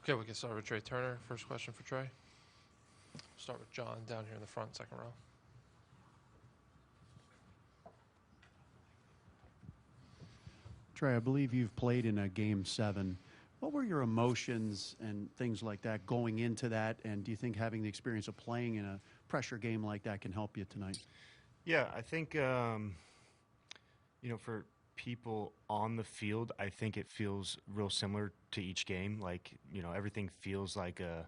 Okay, we can start with Trea Turner. First question for Trey. Start with John down here in the front, second row. Trey, I believe you've played in a Game 7. What were your emotions and things like that going into that? And do you think having the experience of playing in a pressure game like that can help you tonight? Yeah, I think, for people on the field, I think it feels real similar to each game. Like, everything feels like a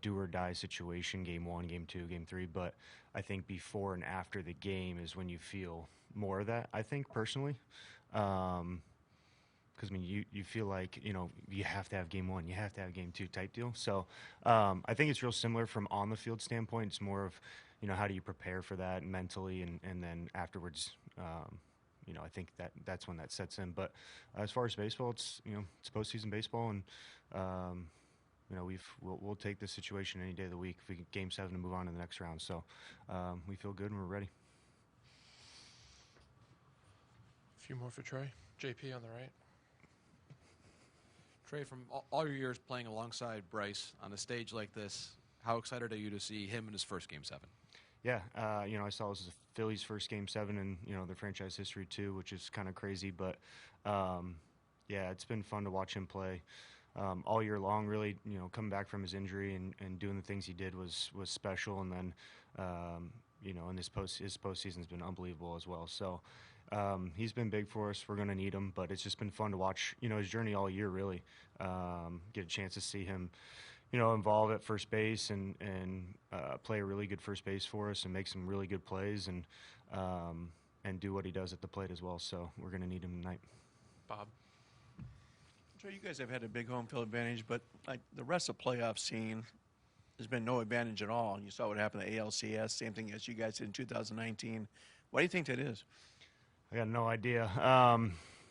do or die situation, game 1, game 2, game 3. But I think before and after the game is when you feel more of that, I think, personally. Because, you feel like, you have to have game 1, you have to have game 2 type deal. So I think it's real similar from on the field standpoint. It's more of, how do you prepare for that mentally, and then afterwards, I think that's when that sets in. But as far as baseball, it's postseason baseball, and we'll take this situation any day of the week if we get game 7 to move on to the next round. So we feel good and we're ready. A few more for Trey. JP on the right. Trey, from all your years playing alongside Bryce on a stage like this, how excited are you to see him in his first Game 7? Yeah, I saw this as a Phillies' first Game 7 in, their franchise history too, which is kind of crazy. But, yeah, it's been fun to watch him play all year long, really. Coming back from his injury and doing the things he did was special. And then, and his postseason's been unbelievable as well. So he's been big for us. We're going to need him. But it's just been fun to watch, his journey all year, really. Get a chance to see him involved at first base and play a really good first base for us and make some really good plays and do what he does at the plate as well. So we're going to need him tonight. Bob. So you guys have had a big home field advantage, but like the rest of the playoff scene, there's been no advantage at all. You saw what happened to ALCS, same thing as you guys did in 2019. Why do you think that is? I got no idea.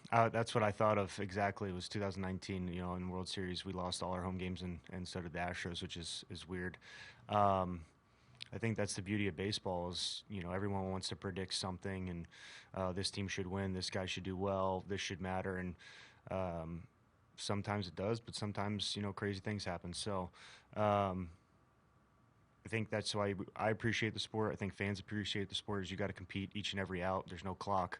That's what I thought of exactly. It was 2019, in the World Series. We lost all our home games, and so did the Astros, which is weird. I think that's the beauty of baseball is, everyone wants to predict something, and this team should win, this guy should do well, this should matter. And sometimes it does, but sometimes, crazy things happen. So I think that's why I appreciate the sport. I think fans appreciate the sport is you got to compete each and every out. There's no clock.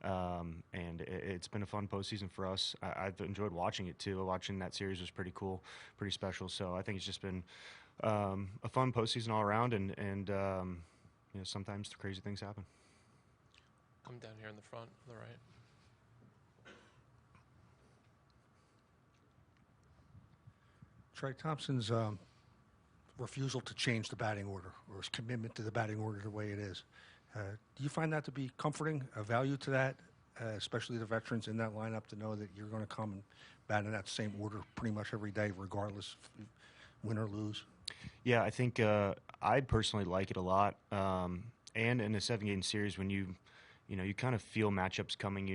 And it's been a fun postseason for us. I've enjoyed watching it too. Watching that series was pretty cool, pretty special. So I think it's just been a fun postseason all around, and sometimes the crazy things happen. Come down here in the front, on the right. Trey Thompson's refusal to change the batting order, or his commitment to the batting order the way it is. Do you find that to be comforting, a value to that, especially the veterans in that lineup, to know that you're going to come and bat in that same order pretty much every day, regardless if win or lose? Yeah, I think I personally like it a lot. And in a 7-game series, when you kind of feel matchups coming,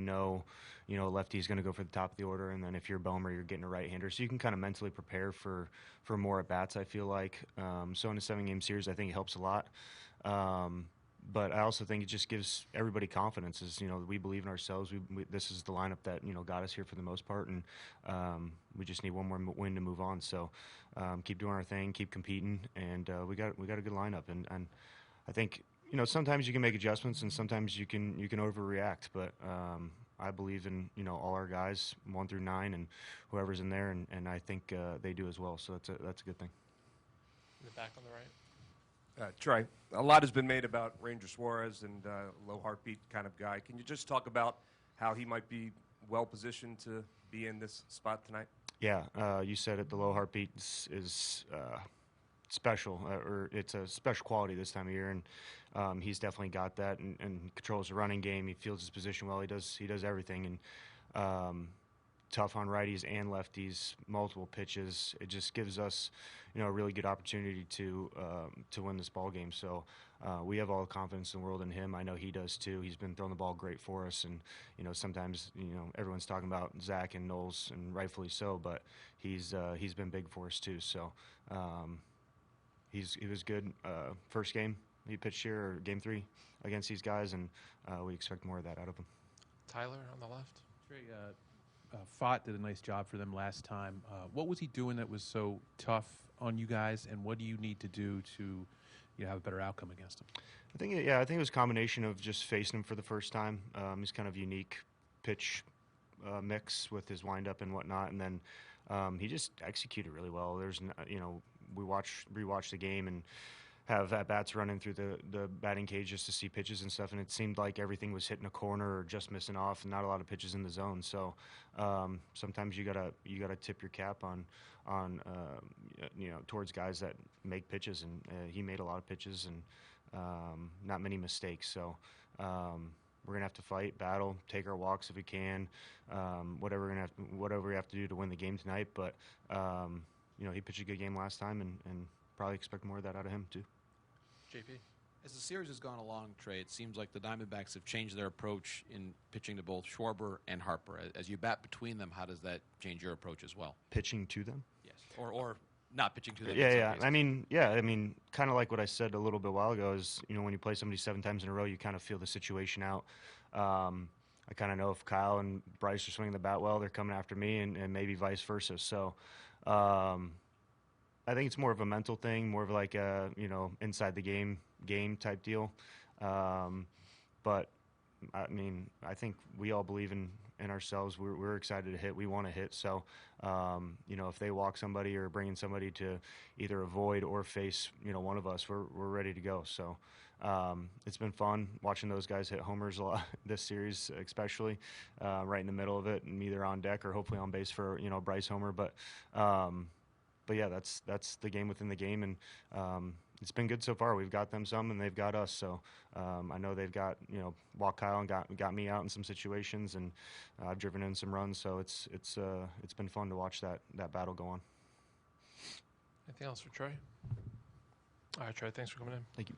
lefty's going to go for the top of the order, and then if you're a Bomer, you're getting a right-hander. So you can kind of mentally prepare for more at-bats, I feel like. So in a 7-game series, I think it helps a lot. But I also think it just gives everybody confidence. We believe in ourselves. This is the lineup that got us here for the most part, and we just need one more win to move on. So keep doing our thing, keep competing, and we got a good lineup. And I think sometimes you can make adjustments, and sometimes you can overreact. But I believe in all our guys 1 through 9, and whoever's in there, and I think they do as well. So that's a good thing. In the back on the right. Trey, a lot has been made about Ranger Suarez and low heartbeat kind of guy. Can you just talk about how he might be well positioned to be in this spot tonight? Yeah, you said it. The low heartbeat is special, or it's a special quality this time of year, and he's definitely got that and controls the running game. He fields his position well. He does everything, and tough on righties and lefties, multiple pitches. It just gives us, a really good opportunity to win this ball game. So we have all the confidence in the world in him. I know he does too. He's been throwing the ball great for us, and sometimes everyone's talking about Zach and Knowles, and rightfully so. But he's been big for us too. So he was good first game he pitched here, or game 3 against these guys, and we expect more of that out of him. Tyler on the left. Trey, Fott did a nice job for them last time. What was he doing that was so tough on you guys, and what do you need to do to have a better outcome against him? I think it was a combination of just facing him for the first time. He's kind of unique pitch mix with his windup and whatnot, and then he just executed really well. We rewatched the game and have at bats running through the batting cage just to see pitches and stuff, and it seemed like everything was hitting a corner or just missing off, and not a lot of pitches in the zone. So sometimes you gotta tip your cap on towards guys that make pitches, and he made a lot of pitches and not many mistakes. So we're gonna have to fight, battle, take our walks if we can, whatever we have to do to win the game tonight. But he pitched a good game last time, and probably expect more of that out of him too. JP? As the series has gone along, Trey, it seems like the Diamondbacks have changed their approach in pitching to both Schwarber and Harper. As you bat between them, how does that change your approach as well? Pitching to them? Yes. Or not pitching to them. Yeah. I mean, kind of like what I said a little bit while ago is, when you play somebody 7 times in a row, you kind of feel the situation out. I kind of know if Kyle and Bryce are swinging the bat well, they're coming after me, and maybe vice versa. So I think it's more of a mental thing, more of like a, inside the game type deal. But I mean, I think we all believe in ourselves. We're excited to hit. We want to hit. So, if they walk somebody or bring in somebody to either avoid or face, one of us, we're ready to go. So, it's been fun watching those guys hit homers a lot this series, especially right in the middle of it, and either on deck or hopefully on base for Bryce homer. But yeah, that's the game within the game, and it's been good so far. We've got them some, and they've got us. So I know they've got walked Kyle and got me out in some situations, and I've driven in some runs. So it's been fun to watch that battle go on. Anything else for Trey? All right, Trey, thanks for coming in. Thank you.